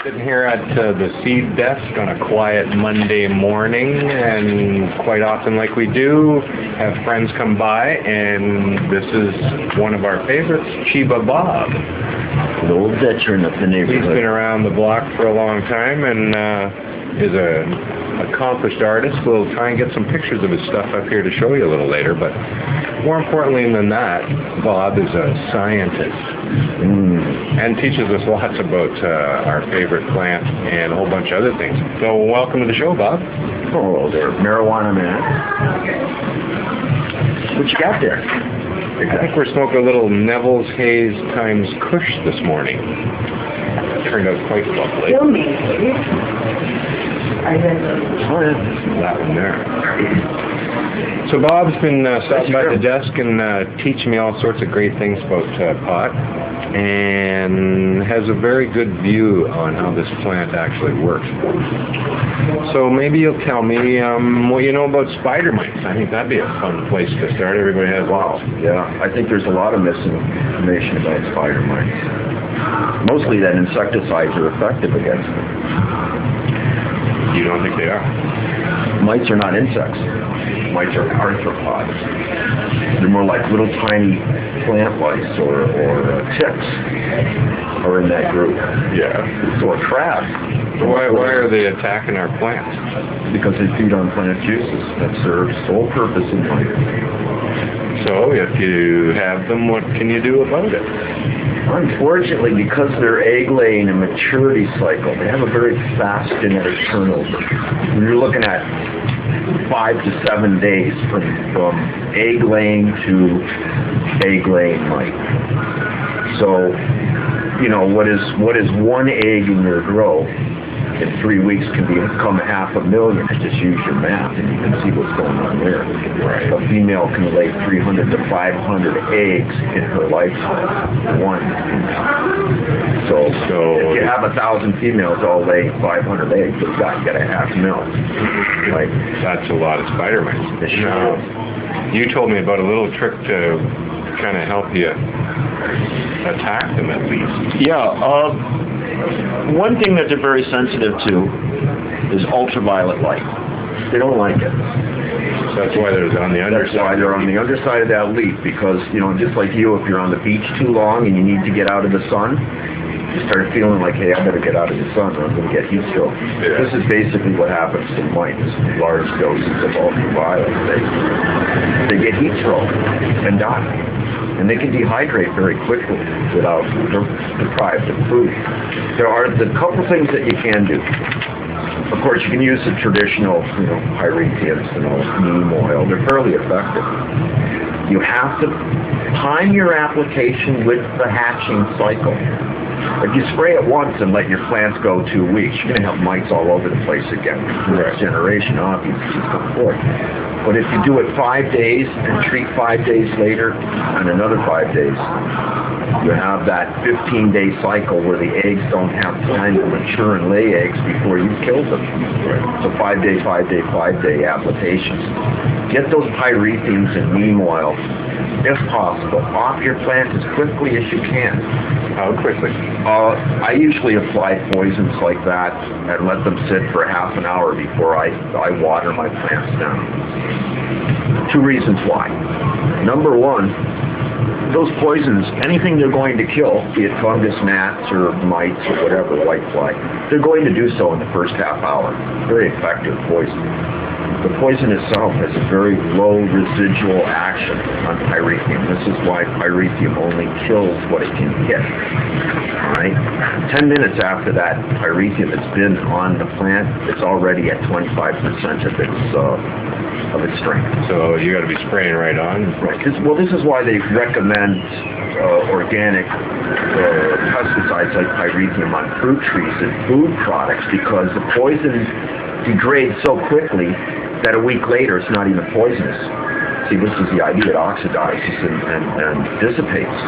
Sitting here at the seed desk on a quiet Monday morning, and quite often, like we do, have friends come by, and this is one of our favorites, Cheeba Bob. An old veteran of the neighborhood. He's been around the block for a long time and is an accomplished artist. We'll try and get some pictures of his stuff up here to show you a little later, but more importantly than that, Bob is a scientist. And teaches us lots about our favorite plant and a whole bunch of other things. So welcome to the show, Bob. Oh, there, marijuana man. What you got there? I think we're smoking a little Neville's Haze times Kush this morning. Turned out quite lovely. Oh, yeah. That one there. So Bob's been stopping by the desk and teaching me all sorts of great things about pot, and has a very good view on how this plant actually works. So maybe you'll tell me what you know about spider mites. I think that'd be a fun place to start. Everybody has Yeah, I think there's a lot of misinformation about spider mites. Mostly that insecticides are effective against them. You don't think they are? Mites are not insects. Mites are arthropods. They're more like little tiny plant lice or ticks are in that group. Yeah. So a crab. So why are they attacking our plants? Because they feed on plant juices. That's their sole purpose in life. So if you have them, what can you do about it? Unfortunately, because they're egg-laying and maturity cycle, they have a very fast genetic turnover. When you're looking at 5 to 7 days from egg-laying to egg-laying mite. So, you know, what is one egg in your growth in 3 weeks can become 500,000. Just use your math and you can see what's going on there. Right. A female can lay 300 to 500 eggs in her lifetime. One female. So if you have 1,000 females all lay 500 eggs, you got a 500,000. Right? That's a lot of spider mites. Now, you told me about a little trick to kind of help you attack them at least. Yeah. One thing that they're very sensitive to is ultraviolet light. They don't like it. So that's why they're on the underside. That's why they're on the underside of that leaf, because, you know, just like you, if you're on the beach too long and you need to get out of the sun, you start feeling like, hey, I better get out of the sun or I'm going to get heat stroke. Yeah. This is basically what happens to mites. Large doses of ultraviolet. They get heat stroke and die. And they can dehydrate very quickly without deprived of food. There are the couple things that you can do. Of course, you can use the traditional, you know, pyrethroids, you know, neem oil. They're fairly effective. You have to time your application with the hatching cycle. If you spray it once and let your plants go 2 weeks, you're going to have mites all over the place again. Next generation, obviously, just come forth. But if you do it 5 days and treat 5 days later and another 5 days, you have that 15-day cycle where the eggs don't have time to mature and lay eggs before you kill them. So 5 day, 5 day, 5 day applications. Get those pyrethroids and neem oil, if possible, off your plant as quickly as you can. How quickly? I usually apply poisons like that and let them sit for half an hour before I water my plants down. 2 reasons why. Number one, those poisons, anything they're going to kill, be it fungus, gnats, or mites, or whatever, whitefly, they're going to do so in the first half hour. Very effective poison. The poison itself has a very low residual action on pyrethrum. This is why pyrethrum only kills what it can hit. All right? 10 minutes after that pyrethrum has been on the plant, it's already at 25% of its strength. So you got to be spraying right on. Right. This is why they recommend organic pesticides like pyrethrum on fruit trees and food products, because the poison degrades so quickly that a week later it's not even poisonous. See, this is the idea. It oxidizes and dissipates.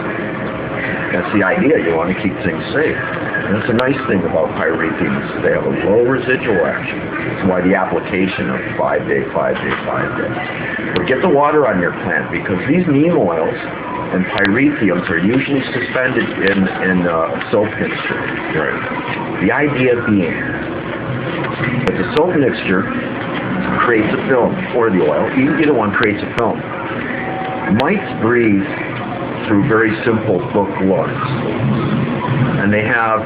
That's the idea. You want to keep things safe. And that's a nice thing about pyrethrins. They have a low residual action. That's why the application of 5-day, 5-day, 5-day. But get the water on your plant, because these neem oils and pyrethrins are usually suspended in soap mixture. Right. The idea being that the soap mixture creates a film, or the oil, either one creates a film. Mites breathe through very simple hook lungs, and they have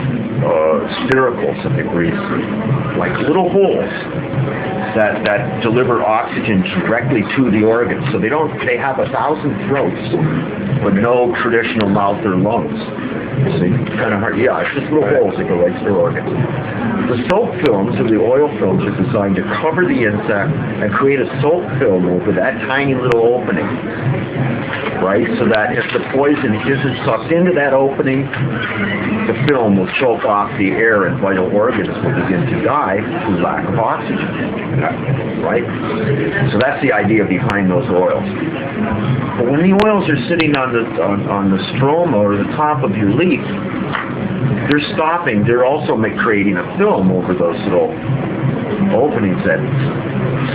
spiracles that they breathe through, like little holes that deliver oxygen directly to the organs. So they have 1,000 throats, but no traditional mouth or lungs. See, kind of hard. Yeah, it's just little holes that go right to their organs. The soap films, or the oil films, are designed to cover the insect and create a soap film over that tiny little opening, right? So that if the poison isn't sucked into that opening, the film will choke off the air and vital organs will begin to die through lack of oxygen, right? So that's the idea behind those oils. But when the oils are sitting on the stroma or the top of your leaf, they're stopping. They're also creating a film over those little openings that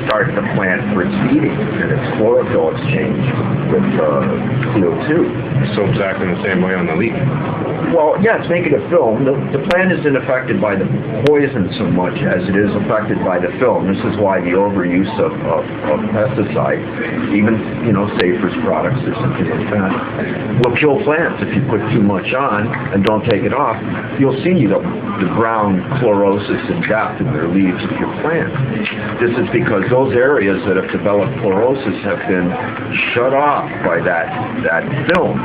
start the plant for its feeding and its chlorophyll exchange with CO2. Soap's acting the same way on the leaf. Well, yeah, it's making a film. The plant isn't affected by the poison so much as it is affected by the film. This is why the overuse of pesticides, even Safer's products or something like that, will kill plants if you put too much on and don't take it off. You'll see the brown chlorosis and death in their leaves of your plant. This is because those areas that have developed chlorosis have been shut off by that film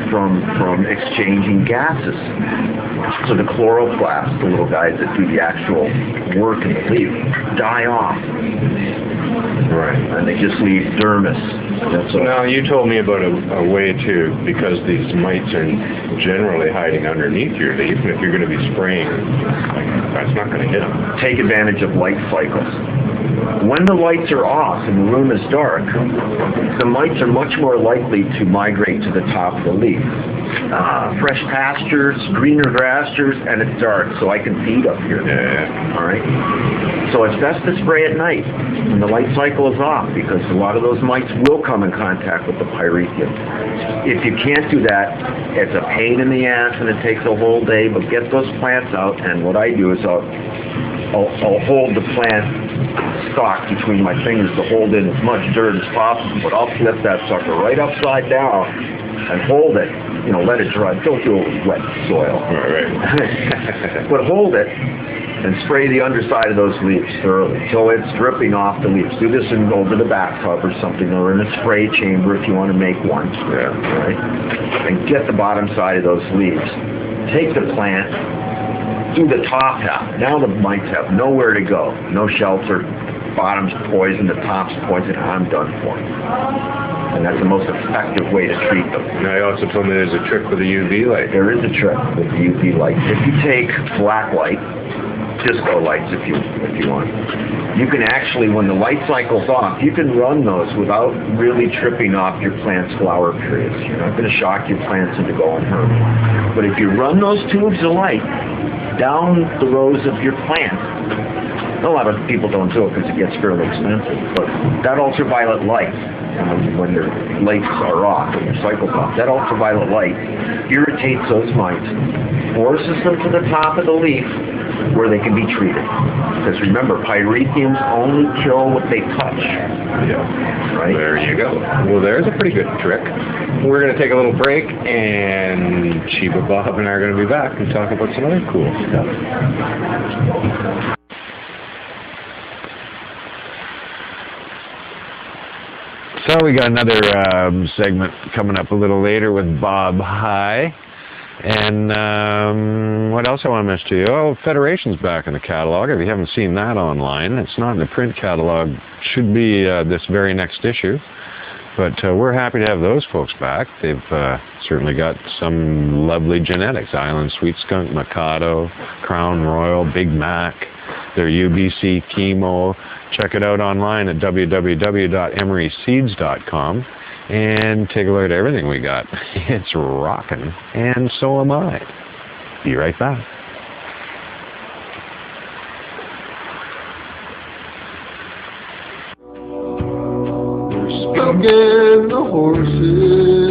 from exchanging gases. So the chloroplasts, the little guys that do the actual work in the leaf, die off. Right. And they just leave dermis. So now you told me about a way to, because these mites are generally hiding underneath your leaf, and if you're going to be spraying, that's not going to hit them. Take advantage of light cycles. When the lights are off and the room is dark, the mites are much more likely to migrate to the top of the leaf. Fresh pastures, greener pastures, and it's dark, so I can feed up here. Yeah. All right? So it's best to spray at night when the light cycle is off, because a lot of those mites will come in contact with the pyrethrins. If you can't do that, it's a pain in the ass and it takes a whole day, but get those plants out, and what I do is I'll hold the plant stalk between my fingers to hold in as much dirt as possible, but I'll flip that sucker right upside down and hold it. Let it dry. Don't do it with wet soil. Right. But hold it and spray the underside of those leaves thoroughly until it's dripping off the leaves. Do this over the bathtub or something, or in a spray chamber if you want to make one. Yeah. Right? And get the bottom side of those leaves. Take the plant, do the top half. Now the mites have nowhere to go. No shelter. Bottom's poison, the top's poison. I'm done for. And that's the most effective way to treat them. Now you also told me there's a trick with the UV light. There is a trick with the UV light. If you take black light, disco lights if you want, you can actually, when the light cycle's off, you can run those without really tripping off your plant's flower periods. You're not going to shock your plants into going home. But if you run those tubes of light down the rows of your plant, a lot of people don't do it because it gets fairly expensive, but that ultraviolet light, when your lights are off, when your cycle's off, that ultraviolet light irritates those mites, forces them to the top of the leaf where they can be treated. Because remember, pyrethrins only kill what they touch. Yeah. Right? There you go. Well, there's a pretty good trick. We're going to take a little break, and Cheeba Bob and I are going to be back and talk about some other cool stuff. So we got another segment coming up a little later with Bob High. And what else I want to mention to you? Oh, Federation's back in the catalog. If you haven't seen that online, it's not in the print catalog. Should be this very next issue. But we're happy to have those folks back. They've certainly got some lovely genetics. Island Sweet Skunk, Mikado, Crown Royal, Big Mac, their UBC chemo. Check it out online at www.emeryseeds.com and take a look at everything we got. It's rocking, and so am I. Be right back. We're skunking the horses.